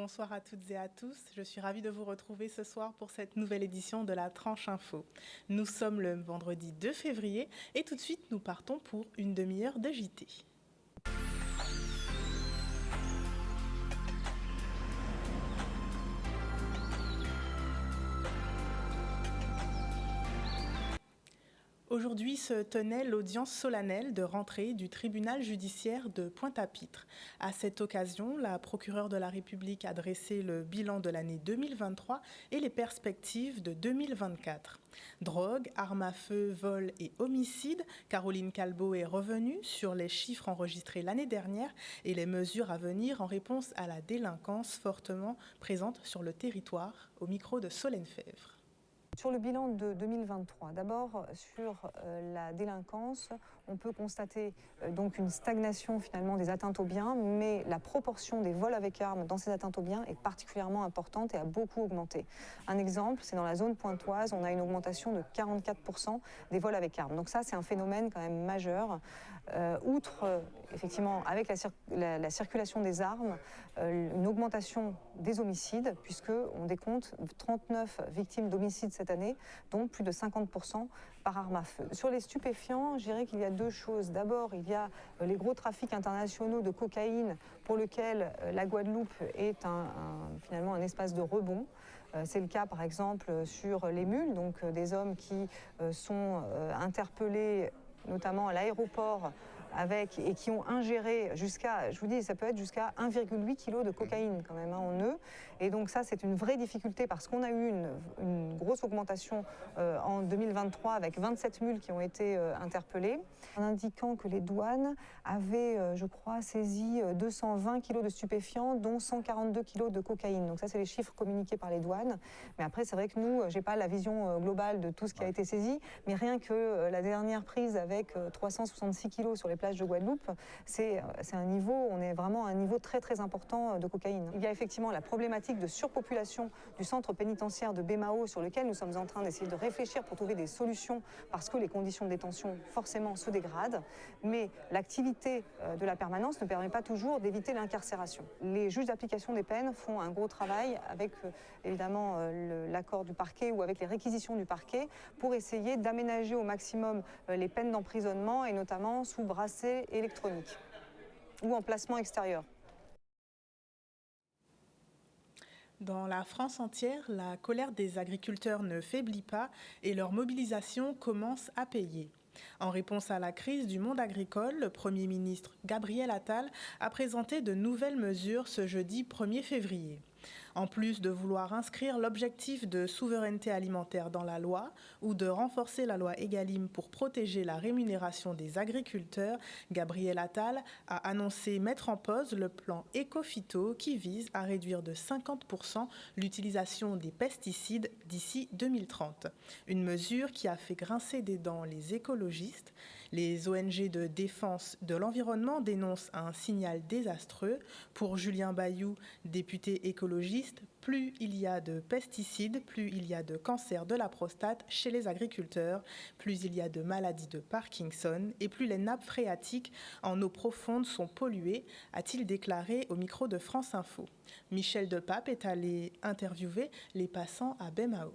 Bonsoir à toutes et à tous. Je suis ravie de vous retrouver ce soir pour cette nouvelle édition de la Tranche Info. Nous sommes le vendredi 2 février et tout de suite nous partons pour une demi-heure de JT. Aujourd'hui se tenait l'audience solennelle de rentrée du tribunal judiciaire de Pointe-à-Pitre. À cette occasion, la procureure de la République a dressé le bilan de l'année 2023 et les perspectives de 2024. Drogue, armes à feu, vol et homicide, Caroline Calbault est revenue sur les chiffres enregistrés l'année dernière et les mesures à venir en réponse à la délinquance fortement présente sur le territoire, au micro de Solène Fèvre. Sur le bilan de 2023, d'abord sur la délinquance, on peut constater donc une stagnation finalement des atteintes aux biens, mais la proportion des vols avec armes dans ces atteintes aux biens est particulièrement importante et a beaucoup augmenté. Un exemple, c'est dans la zone pointoise, on a une augmentation de 44% des vols avec armes. Donc ça, c'est un phénomène quand même majeur. Outre, effectivement, avec la circulation des armes, une augmentation des homicides, puisqu'on décompte 39 victimes d'homicides cette année, dont plus de 50% par arme à feu. Sur les stupéfiants, je dirais qu'il y a deux choses. D'abord, il y a les gros trafics internationaux de cocaïne pour lequel la Guadeloupe est finalement un espace de rebond. C'est le cas par exemple sur les mules, donc des hommes qui sont interpellés notamment à l'aéroport et qui ont ingéré jusqu'à, je vous dis, ça peut être jusqu'à 1,8 kg de cocaïne quand même en eux. Et donc ça, c'est une vraie difficulté parce qu'on a eu une grosse augmentation en 2023 avec 27 mules qui ont été interpellées, en indiquant que les douanes avaient, je crois, saisi 220 kg de stupéfiants, dont 142 kg de cocaïne. Donc ça, c'est les chiffres communiqués par les douanes. Mais après, c'est vrai que nous, j'ai pas la vision globale de tout ce qui a été saisi, mais rien que la dernière prise avec 366 kg sur les plages de Guadeloupe, c'est un niveau, on est vraiment à un niveau très très important de cocaïne. Il y a effectivement la problématique de surpopulation du centre pénitentiaire de Bémao sur lequel nous sommes en train d'essayer de réfléchir pour trouver des solutions parce que les conditions de détention forcément se dégradent, mais l'activité de la permanence ne permet pas toujours d'éviter l'incarcération. Les juges d'application des peines font un gros travail avec évidemment l'accord du parquet ou avec les réquisitions du parquet pour essayer d'aménager au maximum les peines d'emprisonnement et notamment sous bracelet électronique ou en placement extérieur. Dans la France entière, la colère des agriculteurs ne faiblit pas et leur mobilisation commence à payer. En réponse à la crise du monde agricole, le Premier ministre Gabriel Attal a présenté de nouvelles mesures ce jeudi 1er février. En plus de vouloir inscrire l'objectif de souveraineté alimentaire dans la loi ou de renforcer la loi Egalim pour protéger la rémunération des agriculteurs, Gabriel Attal a annoncé mettre en pause le plan Écophyto qui vise à réduire de 50% l'utilisation des pesticides d'ici 2030. Une mesure qui a fait grincer des dents les écologistes. Les ONG de défense de l'environnement dénoncent un signal désastreux. Pour Julien Bayou, député écologiste, plus il y a de pesticides, plus il y a de cancer de la prostate chez les agriculteurs, plus il y a de maladies de Parkinson et plus les nappes phréatiques en eau profonde sont polluées, a-t-il déclaré au micro de France Info. Michel Depape est allé interviewer les passants à Bémao.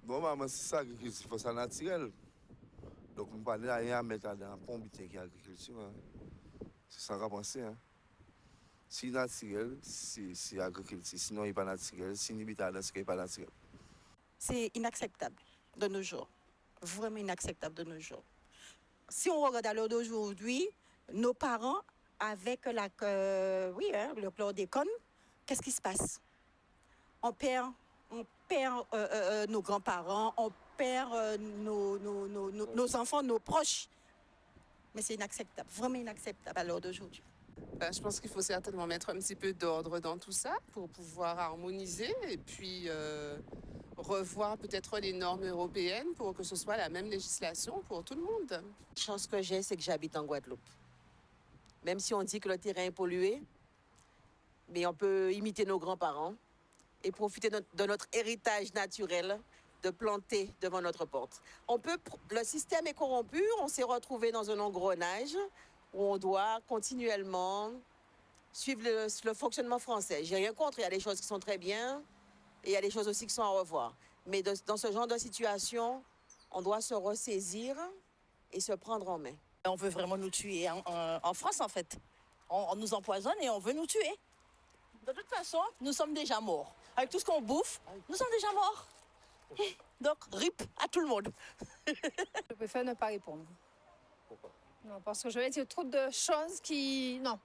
Bon, maman, c'est ça, l'agriculture, il faut ça naturel. Donc, on ne peut pas rien mettre dans la pompe qui est l'agriculture. Hein. C'est ça qu'on pense. Hein. Si naturel, c'est agriculture. Sinon, il n'est pas naturel. Si il n'est pas naturel. C'est inacceptable de nos jours. Vraiment inacceptable de nos jours. Si on regarde à l'heure d'aujourd'hui, nos parents, avec le chlordécone, qu'est-ce qui se passe? On perd nos grands-parents, on perd nos enfants, nos proches. Mais c'est inacceptable, vraiment inacceptable à l'heure d'aujourd'hui. Je pense qu'il faut certainement mettre un petit peu d'ordre dans tout ça pour pouvoir harmoniser et puis revoir peut-être les normes européennes pour que ce soit la même législation pour tout le monde. La chance que j'ai, c'est que j'habite en Guadeloupe. Même si on dit que le terrain est pollué, mais on peut imiter nos grands-parents et profiter de notre héritage naturel de planter devant notre porte. Le système est corrompu, on s'est retrouvé dans un engrenage où on doit continuellement suivre le fonctionnement français. J'ai rien contre, il y a des choses qui sont très bien et il y a des choses aussi qui sont à revoir. Mais dans ce genre de situation, on doit se ressaisir et se prendre en main. On veut vraiment nous tuer en France, en fait. On nous empoisonne et on veut nous tuer. De toute façon, nous sommes déjà morts. Avec tout ce qu'on bouffe, nous sommes déjà morts. Donc, rip à tout le monde. Je préfère ne pas répondre. Pourquoi? Non, parce que je vais dire trop de choses qui... Non,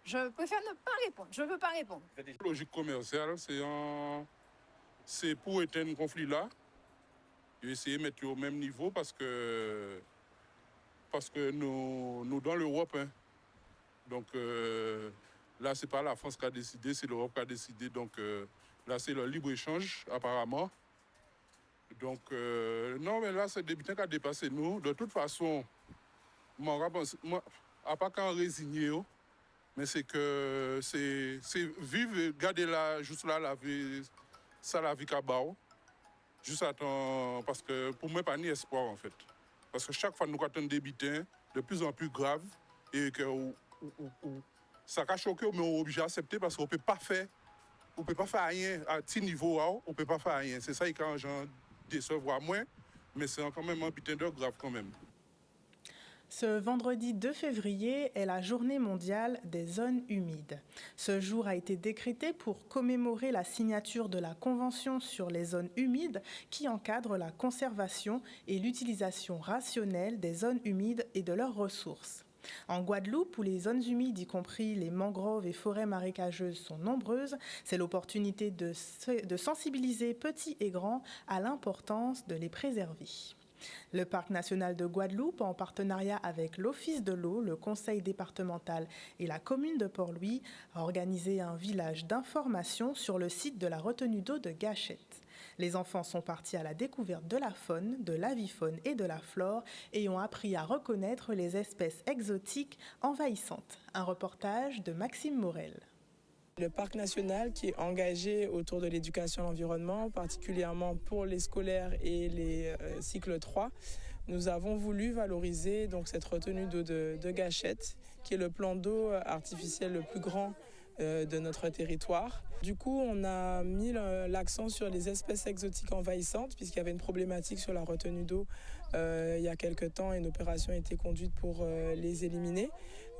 je préfère ne pas répondre. Je ne veux pas répondre. La logique commerciale, c'est pour éteindre le conflit là. Et essayer de mettre au même niveau parce que nous dans l'Europe, hein. Donc là, c'est pas la France qui a décidé, c'est l'Europe qui a décidé. Donc là, c'est le libre-échange, apparemment. Donc non, mais là, c'est des butins qui a dépassé nous. De toute façon, moi, à part qu'en résigné, mais c'est que c'est vivre, garder là, juste là, la vie, ça la vie qu'à bas. Juste attends, parce que pour moi, pas ni espoir en fait. Parce que chaque fois, nous attendons des butins de plus en plus graves et que ça a choqué, mais on est obligé d'accepter parce qu'on ne peut pas faire rien à petit niveau, on ne peut pas faire rien. C'est ça qui quand j'en décevoir moins, mais c'est quand même un butin de grave quand même. Ce vendredi 2 février est la journée mondiale des zones humides. Ce jour a été décrété pour commémorer la signature de la Convention sur les zones humides qui encadre la conservation et l'utilisation rationnelle des zones humides et de leurs ressources. En Guadeloupe, où les zones humides, y compris les mangroves et forêts marécageuses, sont nombreuses, c'est l'opportunité de sensibiliser petits et grands à l'importance de les préserver. Le Parc national de Guadeloupe, en partenariat avec l'Office de l'eau, le Conseil départemental et la commune de Port-Louis, a organisé un village d'information sur le site de la retenue d'eau de Gachette. Les enfants sont partis à la découverte de la faune, de l'avifaune et de la flore et ont appris à reconnaître les espèces exotiques envahissantes. Un reportage de Maxime Morel. Le parc national qui est engagé autour de l'éducation à l'environnement, particulièrement pour les scolaires et les cycles 3. Nous avons voulu valoriser donc, cette retenue d'eau de Gachette, qui est le plan d'eau artificiel le plus grand de notre territoire. Du coup, on a mis l'accent sur les espèces exotiques envahissantes, puisqu'il y avait une problématique sur la retenue d'eau il y a quelque temps. Une opération a été conduite pour les éliminer.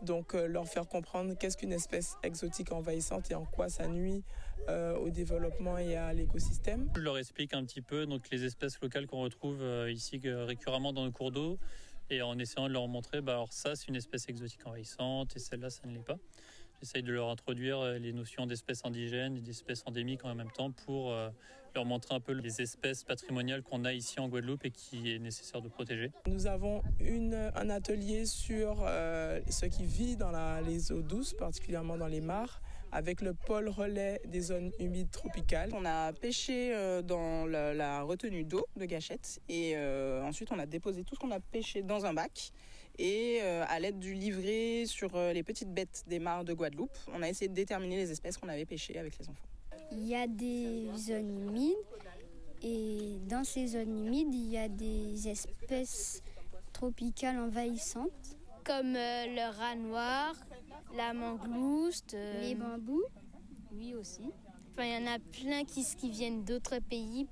Donc leur faire comprendre qu'est-ce qu'une espèce exotique envahissante et en quoi ça nuit au développement et à l'écosystème. Je leur explique un petit peu donc, les espèces locales qu'on retrouve ici récurremment dans nos cours d'eau et en essayant de leur montrer, alors ça c'est une espèce exotique envahissante et celle-là ça ne l'est pas. J'essaye de leur introduire les notions d'espèces indigènes et d'espèces endémiques en même temps pour leur montrer un peu les espèces patrimoniales qu'on a ici en Guadeloupe et qui est nécessaire de protéger. Nous avons un atelier sur ce qui vit dans les eaux douces, particulièrement dans les mares, avec le pôle relais des zones humides tropicales. On a pêché dans la retenue d'eau de Gachette et ensuite on a déposé tout ce qu'on a pêché dans un bac. Et à l'aide du livret sur les petites bêtes des mares de Guadeloupe, on a essayé de déterminer les espèces qu'on avait pêchées avec les enfants. Il y a des zones humides et dans ces zones humides, il y a des espèces tropicales envahissantes. Comme le rat noir, la mangouste, les bambous. Oui aussi. Enfin, il y en a plein qui viennent d'autres pays.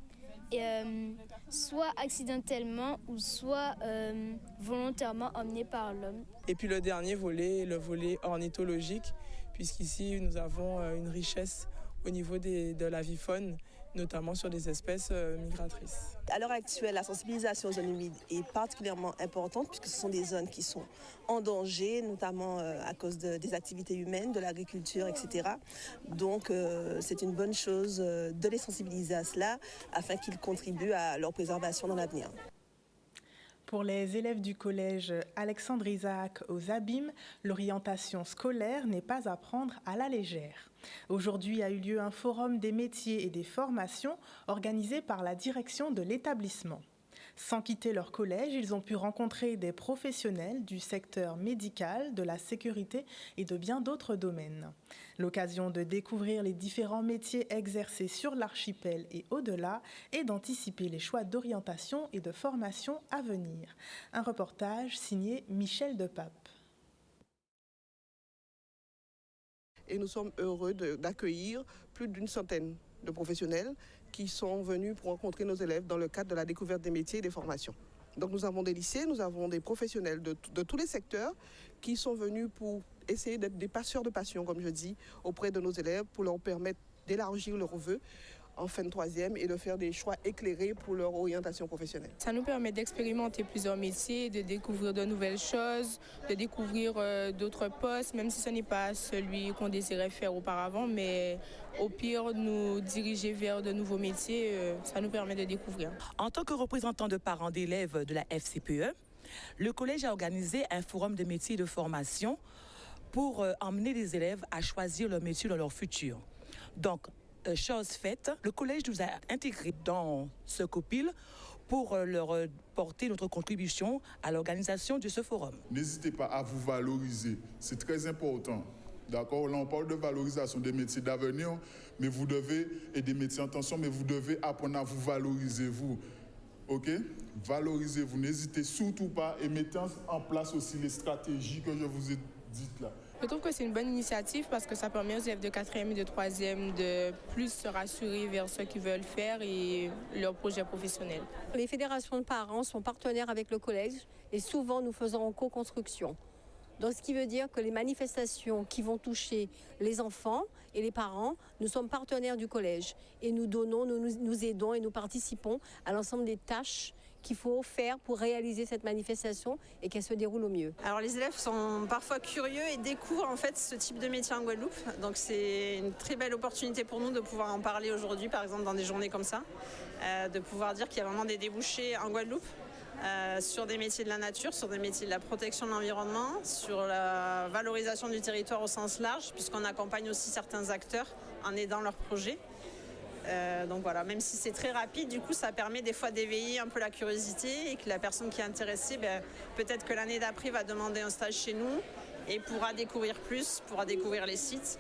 Et, soit accidentellement ou soit volontairement emmenés par l'homme. Et puis le dernier volet, le volet ornithologique, puisqu'ici nous avons une richesse au niveau de l'avifaune, notamment sur des espèces migratrices. À l'heure actuelle, la sensibilisation aux zones humides est particulièrement importante puisque ce sont des zones qui sont en danger, notamment à cause des activités humaines, de l'agriculture, etc. Donc c'est une bonne chose de les sensibiliser à cela afin qu'ils contribuent à leur préservation dans l'avenir. Pour les élèves du collège Alexandre Isaac aux Abîmes, l'orientation scolaire n'est pas à prendre à la légère. Aujourd'hui a eu lieu un forum des métiers et des formations organisé par la direction de l'établissement. Sans quitter leur collège, ils ont pu rencontrer des professionnels du secteur médical, de la sécurité et de bien d'autres domaines. L'occasion de découvrir les différents métiers exercés sur l'archipel et au-delà et d'anticiper les choix d'orientation et de formation à venir. Un reportage signé Michel Depape. et nous sommes heureux d'accueillir plus d'une centaine de professionnels qui sont venus pour rencontrer nos élèves dans le cadre de la découverte des métiers et des formations. Donc nous avons des lycées, nous avons des professionnels de tous les secteurs qui sont venus pour essayer d'être des passeurs de passion, comme je dis, auprès de nos élèves pour leur permettre d'élargir leurs vœux en fin de troisième et de faire des choix éclairés pour leur orientation professionnelle. Ça nous permet d'expérimenter plusieurs métiers, de découvrir de nouvelles choses, de découvrir d'autres postes, même si ce n'est pas celui qu'on désirait faire auparavant, mais au pire, nous diriger vers de nouveaux métiers, ça nous permet de découvrir. En tant que représentant de parents d'élèves de la FCPE, le collège a organisé un forum de métiers et de formation pour emmener les élèves à choisir leur métier dans leur futur. Donc, chose faite, le collège nous a intégrés dans ce copil pour leur porter notre contribution à l'organisation de ce forum. N'hésitez pas à vous valoriser, c'est très important. D'accord, là on parle de valorisation des métiers d'avenir, mais vous devez, et des métiers en tension, mais vous devez apprendre à vous valoriser, vous. Ok? Valorisez-vous, n'hésitez surtout pas et mettez en place aussi les stratégies que je vous ai dites là. Je trouve que c'est une bonne initiative parce que ça permet aux élèves de 4e et de 3e de plus se rassurer vers ce qu'ils veulent faire et leur projet professionnel. Les fédérations de parents sont partenaires avec le collège et souvent nous faisons en co-construction. Donc ce qui veut dire que les manifestations qui vont toucher les enfants et les parents, nous sommes partenaires du collège et nous donnons, nous aidons et nous participons à l'ensemble des tâches qu'il faut faire pour réaliser cette manifestation et qu'elle se déroule au mieux. Alors les élèves sont parfois curieux et découvrent en fait ce type de métier en Guadeloupe. Donc c'est une très belle opportunité pour nous de pouvoir en parler aujourd'hui, par exemple dans des journées comme ça, de pouvoir dire qu'il y a vraiment des débouchés en Guadeloupe sur des métiers de la nature, sur des métiers de la protection de l'environnement, sur la valorisation du territoire au sens large, puisqu'on accompagne aussi certains acteurs en aidant leurs projets. Donc voilà, même si c'est très rapide, du coup ça permet des fois d'éveiller un peu la curiosité et que la personne qui est intéressée, peut-être que l'année d'après va demander un stage chez nous et pourra découvrir plus, pourra découvrir les sites.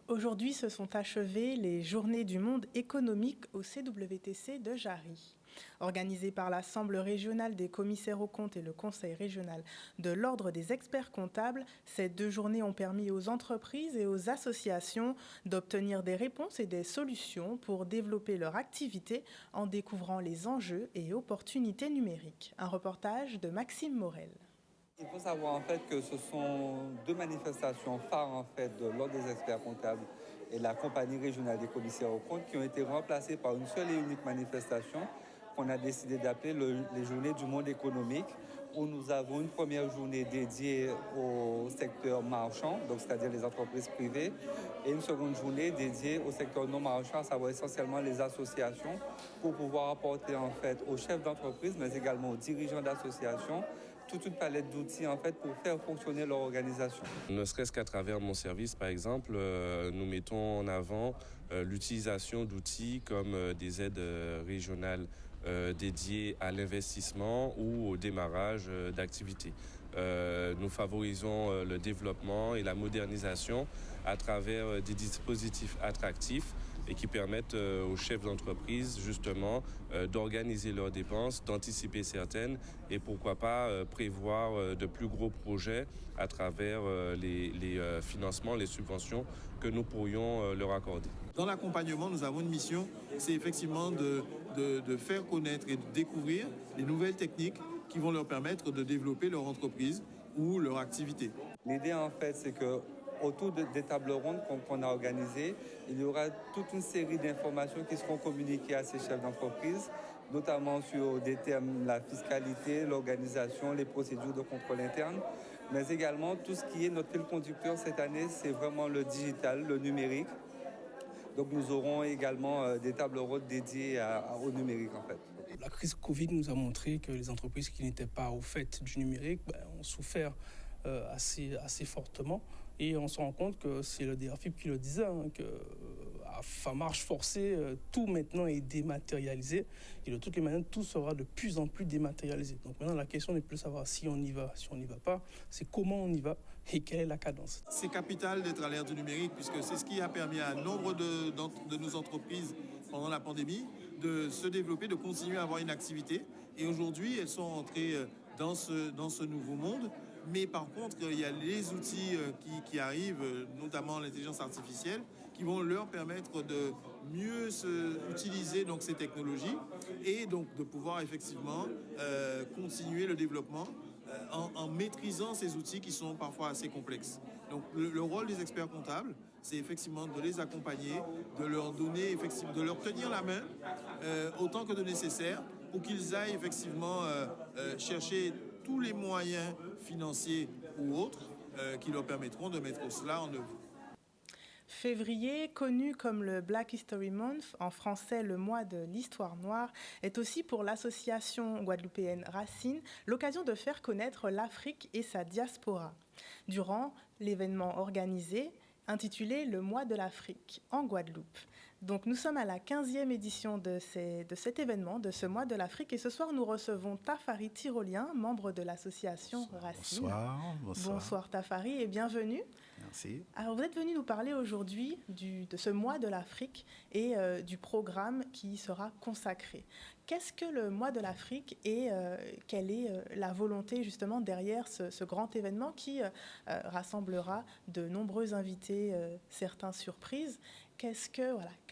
Aujourd'hui se sont achevées les Journées du monde économique au CWTC de Jarry. Organisées par l'Assemblée régionale des commissaires aux comptes et le Conseil régional de l'Ordre des experts comptables, ces 2 journées ont permis aux entreprises et aux associations d'obtenir des réponses et des solutions pour développer leur activité en découvrant les enjeux et opportunités numériques. Un reportage de Maxime Morel. Il faut savoir en fait que ce sont 2 manifestations phares en fait de l'Ordre des experts comptables et la Compagnie régionale des commissaires aux comptes qui ont été remplacées par une seule et unique manifestation qu'on a décidé d'appeler les Journées du monde économique, où nous avons une première journée dédiée au secteur marchand, donc c'est-à-dire les entreprises privées, et une seconde journée dédiée au secteur non marchand, à savoir essentiellement les associations, pour pouvoir apporter en fait aux chefs d'entreprise, mais également aux dirigeants d'associations, toute une palette d'outils en fait pour faire fonctionner leur organisation. Ne serait-ce qu'à travers mon service, par exemple, nous mettons en avant l'utilisation d'outils comme des aides régionales dédiées à l'investissement ou au démarrage d'activités. Nous favorisons le développement et la modernisation à travers des dispositifs attractifs et qui permettent aux chefs d'entreprise justement d'organiser leurs dépenses, d'anticiper certaines et pourquoi pas prévoir de plus gros projets à travers les financements, les subventions que nous pourrions leur accorder. Dans l'accompagnement, nous avons une mission, c'est effectivement de faire connaître et de découvrir les nouvelles techniques qui vont leur permettre de développer leur entreprise ou leur activité. L'idée en fait, c'est que autour des tables rondes qu'on a organisées, il y aura toute une série d'informations qui seront communiquées à ces chefs d'entreprise, notamment sur des thèmes, la fiscalité, l'organisation, les procédures de contrôle interne, mais également tout ce qui est notre fil conducteur cette année, c'est vraiment le digital, le numérique. Donc nous aurons également des tables rondes dédiées au numérique en fait. La crise Covid nous a montré que les entreprises qui n'étaient pas au fait du numérique ont souffert assez fortement. Et on se rend compte que c'est le DRFIP qui le disait, qu'à marche forcée, tout maintenant est dématérialisé. Et de toutes les manières, tout sera de plus en plus dématérialisé. Donc maintenant, la question n'est plus de savoir si on y va, si on n'y va pas, c'est comment on y va et quelle est la cadence. C'est capital d'être à l'ère du numérique puisque c'est ce qui a permis à nombre de nos entreprises pendant la pandémie de se développer, de continuer à avoir une activité. Et aujourd'hui, elles sont entrées dans ce nouveau monde. Mais par contre, il y a les outils qui arrivent, notamment l'intelligence artificielle, qui vont leur permettre de mieux utiliser donc, ces technologies et donc de pouvoir effectivement continuer le développement en maîtrisant ces outils qui sont parfois assez complexes. Donc le rôle des experts comptables, c'est effectivement de les accompagner, de leur donner effectivement, de leur tenir la main autant que de nécessaire pour qu'ils aillent effectivement chercher tous les moyens financiers ou autres qui leur permettront de mettre cela en œuvre. Février, connu comme le Black History Month, en français le mois de l'histoire noire, est aussi pour l'association guadeloupéenne Racine l'occasion de faire connaître l'Afrique et sa diaspora. Durant l'événement organisé, intitulé Le mois de l'Afrique en Guadeloupe. Donc nous sommes à la 15e édition de cet événement, de ce mois de l'Afrique, et ce soir nous recevons Tafari Tyrolien, membre de l'association Racine. Bonsoir. Bonsoir Tafari et bienvenue. Merci. Alors vous êtes venu nous parler aujourd'hui de ce mois de l'Afrique et du programme qui y sera consacré. Qu'est-ce que le mois de l'Afrique et quelle est la volonté justement derrière ce grand événement qui rassemblera de nombreux invités, certains surprises.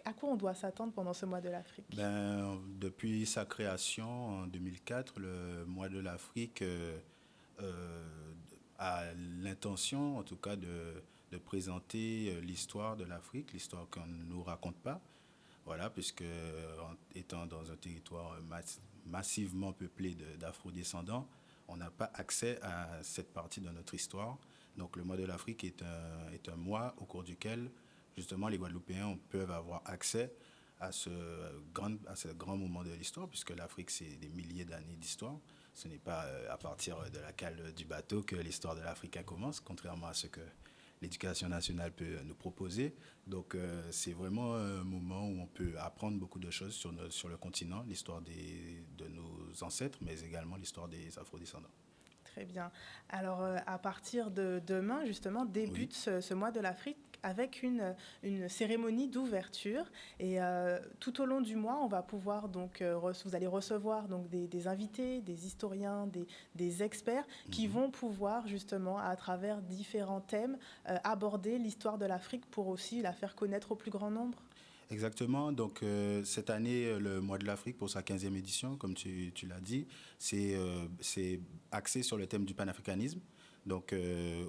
À quoi on doit s'attendre pendant ce mois de l'Afrique ? Depuis sa création en 2004, le mois de l'Afrique a l'intention, en tout cas, de présenter l'histoire de l'Afrique, l'histoire qu'on ne nous raconte pas. Voilà, puisque étant dans un territoire massivement peuplé d'afro-descendants, on n'a pas accès à cette partie de notre histoire. Donc le mois de l'Afrique est un mois au cours duquel justement les Guadeloupéens peuvent avoir accès à ce grand moment de l'histoire, puisque l'Afrique c'est des milliers d'années d'histoire. Ce n'est pas à partir de la cale du bateau que l'histoire de l'Afrique commence, contrairement à ce que l'éducation nationale peut nous proposer. Donc c'est vraiment un moment où on peut apprendre beaucoup de choses sur le continent, l'histoire de nos ancêtres, mais également l'histoire des afro-descendants. Très bien. Alors à partir de demain, justement, débute ce mois de l'Afrique avec une cérémonie d'ouverture. Et tout au long du mois, on va pouvoir donc, vous allez recevoir donc des invités, des historiens, des experts qui vont pouvoir justement, à travers différents thèmes, aborder l'histoire de l'Afrique pour aussi la faire connaître au plus grand nombre. Exactement. Donc, cette année, le mois de l'Afrique, pour sa 15e édition, comme tu l'as dit, c'est axé sur le thème du panafricanisme. Donc,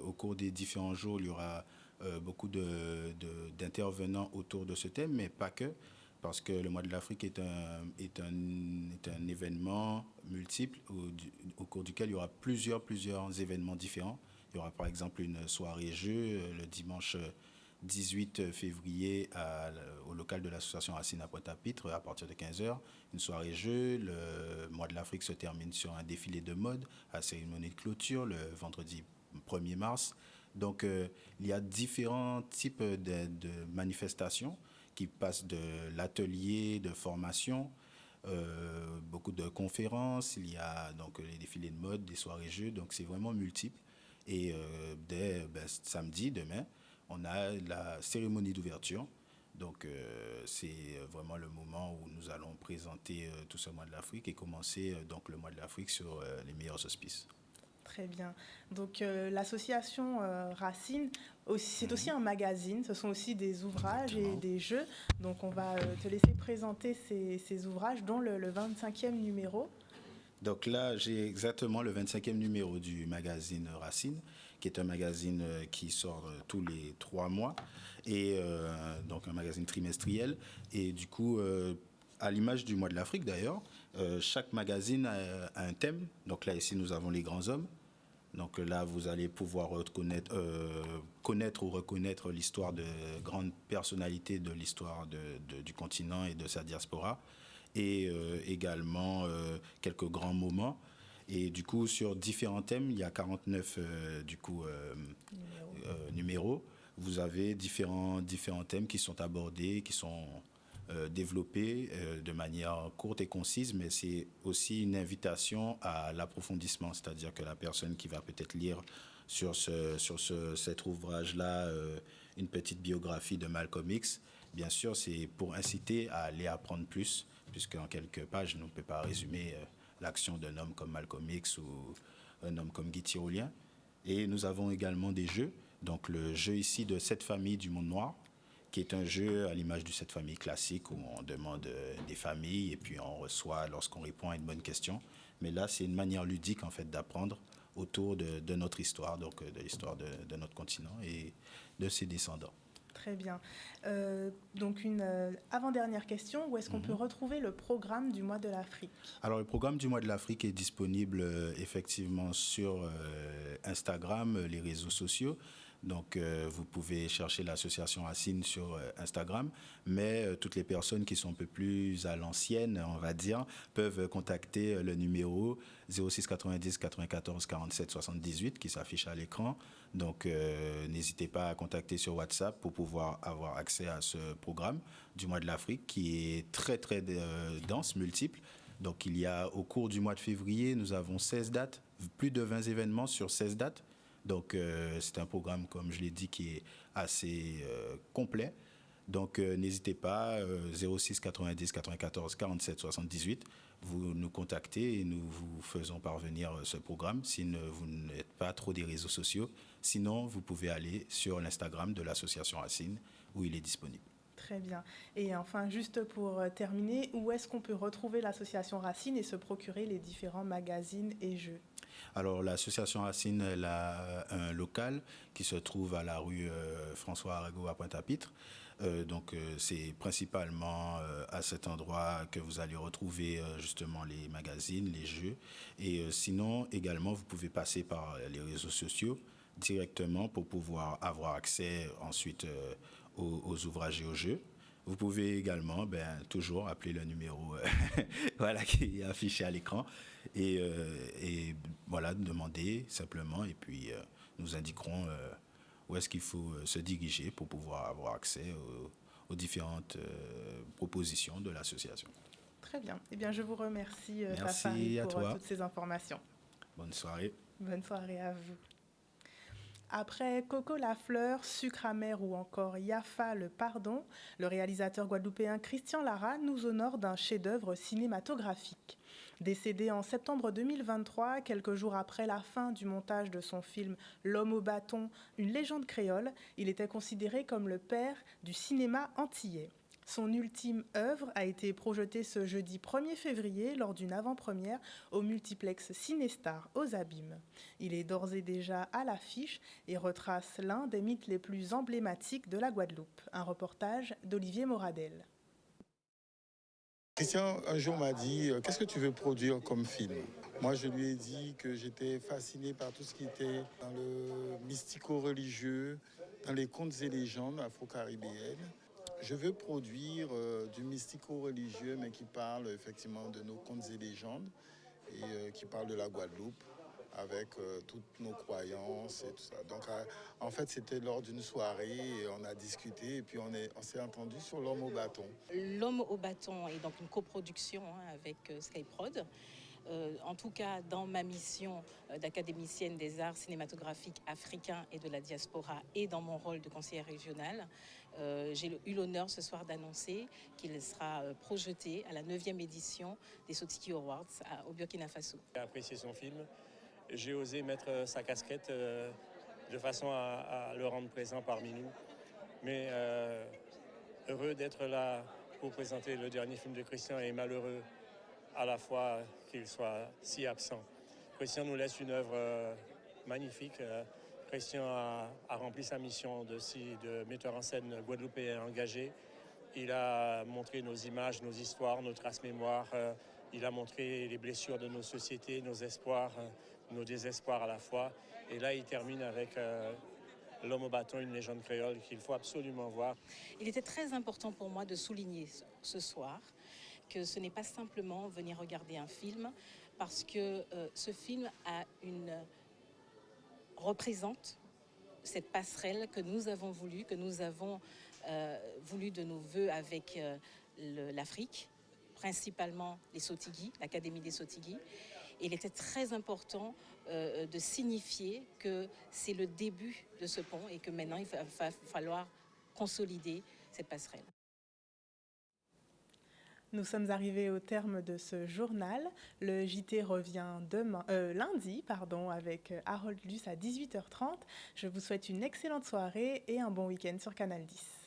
au cours des différents jours, il y aura beaucoup d'intervenants autour de ce thème, mais pas que, parce que le mois de l'Afrique est un événement multiple au cours duquel il y aura plusieurs événements différents. Il y aura par exemple une soirée jeu le dimanche 18 février au local de l'association Racine à Pointe-à-Pitre à partir de 15h. Une soirée jeu. Le mois de l'Afrique se termine sur un défilé de mode à cérémonie de clôture le vendredi 1er mars. Donc, il y a différents types de manifestations qui passent de l'atelier de formation, beaucoup de conférences. Il y a donc les défilés de mode, des soirées-jeux. Donc, c'est vraiment multiple. Et dès samedi, demain, on a la cérémonie d'ouverture. Donc, c'est vraiment le moment où nous allons présenter tout ce mois de l'Afrique et commencer donc le mois de l'Afrique sur les meilleurs auspices. Très bien. Donc l'association Racine, c'est aussi un magazine, ce sont aussi des ouvrages et des jeux. Donc on va te laisser présenter ces ouvrages, dont le 25e numéro. Donc là, j'ai exactement le 25e numéro du magazine Racine, qui est un magazine qui sort tous les 3 mois, et donc un magazine trimestriel. Et du coup, à l'image du mois de l'Afrique d'ailleurs, chaque magazine a un thème. Donc là, ici, nous avons les grands hommes. Donc là, vous allez pouvoir connaître ou reconnaître l'histoire de grandes personnalités de l'histoire du continent et de sa diaspora, et également quelques grands moments. Et du coup, sur différents thèmes, il y a 49 numéros. Vous avez différents thèmes qui sont abordés, qui sont développé de manière courte et concise, mais c'est aussi une invitation à l'approfondissement, c'est-à-dire que la personne qui va peut-être lire sur cet ouvrage-là une petite biographie de Malcolm X, bien sûr, c'est pour inciter à aller apprendre plus, puisqu'en quelques pages, on ne peut pas résumer l'action d'un homme comme Malcolm X ou un homme comme Guy Tyrolien. Et nous avons également des jeux. Donc le jeu ici de 7 familles du monde noir, qui est un jeu à l'image du 7 familles classique où on demande des familles et puis on reçoit lorsqu'on répond à une bonne question. Mais là, c'est une manière ludique en fait d'apprendre autour de notre histoire, donc de l'histoire de notre continent et de ses descendants. Très bien. Donc une avant-dernière question, où est-ce qu'on peut retrouver le programme du mois de l'Afrique? Alors le programme du mois de l'Afrique est disponible effectivement sur Instagram, les réseaux sociaux. Donc vous pouvez chercher l'association Racine sur Instagram, mais toutes les personnes qui sont un peu plus à l'ancienne, on va dire, peuvent contacter le numéro 06 90 94 47 78 qui s'affiche à l'écran. Donc n'hésitez pas à contacter sur WhatsApp pour pouvoir avoir accès à ce programme du mois de l'Afrique qui est très très dense, multiple. Donc il y a au cours du mois de février, nous avons 16 dates, plus de 20 événements sur 16 dates. Donc c'est un programme, comme je l'ai dit, qui est assez complet. Donc n'hésitez pas, 06 90 94 47 78, vous nous contactez et nous vous faisons parvenir ce programme si vous n'êtes pas trop des réseaux sociaux. Sinon, vous pouvez aller sur l'Instagram de l'association Racine où il est disponible. Très bien. Et enfin, juste pour terminer, où est-ce qu'on peut retrouver l'association Racine et se procurer les différents magazines et jeux? Alors, l'association Racine, elle a un local qui se trouve à la rue François Arago à Pointe-à-Pitre. Donc, c'est principalement à cet endroit que vous allez retrouver justement les magazines, les jeux. Et sinon, également, vous pouvez passer par les réseaux sociaux directement pour pouvoir avoir accès ensuite aux ouvrages et aux jeux. Vous pouvez également toujours appeler le numéro voilà, qui est affiché à l'écran et voilà, demander simplement et puis nous indiquerons où est-ce qu'il faut se diriger pour pouvoir avoir accès aux différentes propositions de l'association. Très bien. Eh bien, je vous remercie, Merci Tafari, à pour toi. toutes ces informations. Bonne soirée. Bonne soirée à vous. Après Coco Lafleur, Sucre amer ou encore Yafa le pardon, le réalisateur guadeloupéen Christian Lara nous honore d'un chef-d'œuvre cinématographique. Décédé en septembre 2023, quelques jours après la fin du montage de son film L'homme au bâton, une légende créole, il était considéré comme le père du cinéma antillais. Son ultime œuvre a été projetée ce jeudi 1er février lors d'une avant-première au multiplex Cinestar aux Abîmes. Il est d'ores et déjà à l'affiche et retrace l'un des mythes les plus emblématiques de la Guadeloupe. Un reportage d'Olivier Moradel. Christian, un jour, m'a dit « Qu'est-ce que tu veux produire comme film ?» Moi, je lui ai dit que j'étais fasciné par tout ce qui était dans le mystico-religieux, dans les contes et légendes afro-caribéennes. Je veux produire du mystico-religieux, mais qui parle effectivement de nos contes et légendes et qui parle de la Guadeloupe avec toutes nos croyances et tout ça. Donc, en fait, c'était lors d'une soirée et on a discuté et puis on s'est entendu sur L'homme au bâton. L'homme au bâton est donc une coproduction avec Skyprod. En tout cas, dans ma mission d'académicienne des arts cinématographiques africains et de la diaspora et dans mon rôle de conseillère régionale, j'ai eu l'honneur ce soir d'annoncer qu'il sera projeté à la 9e édition des Sotiki Awards au Burkina Faso. J'ai apprécié son film. J'ai osé mettre sa casquette de façon à le rendre présent parmi nous. Mais heureux d'être là pour présenter le dernier film de Christian et malheureux à la fois qu'il soit si absent. Christian nous laisse une œuvre magnifique. Christian a rempli sa mission de metteur en scène guadeloupéen engagé. Il a montré nos images, nos histoires, nos traces mémoires. Il a montré les blessures de nos sociétés, nos espoirs, nos désespoirs à la fois. Et là, il termine avec L'homme au bâton, une légende créole qu'il faut absolument voir. Il était très important pour moi de souligner ce soir que ce n'est pas simplement venir regarder un film, parce que ce film représente cette passerelle que nous avons voulu, voulu de nos voeux avec l'Afrique, principalement les Sotigi, l'Académie des Sotigi. Et il était très important de signifier que c'est le début de ce pont et que maintenant il va falloir consolider cette passerelle. Nous sommes arrivés au terme de ce journal. Le JT revient lundi avec Harold Luce à 18h30. Je vous souhaite une excellente soirée et un bon week-end sur Canal 10.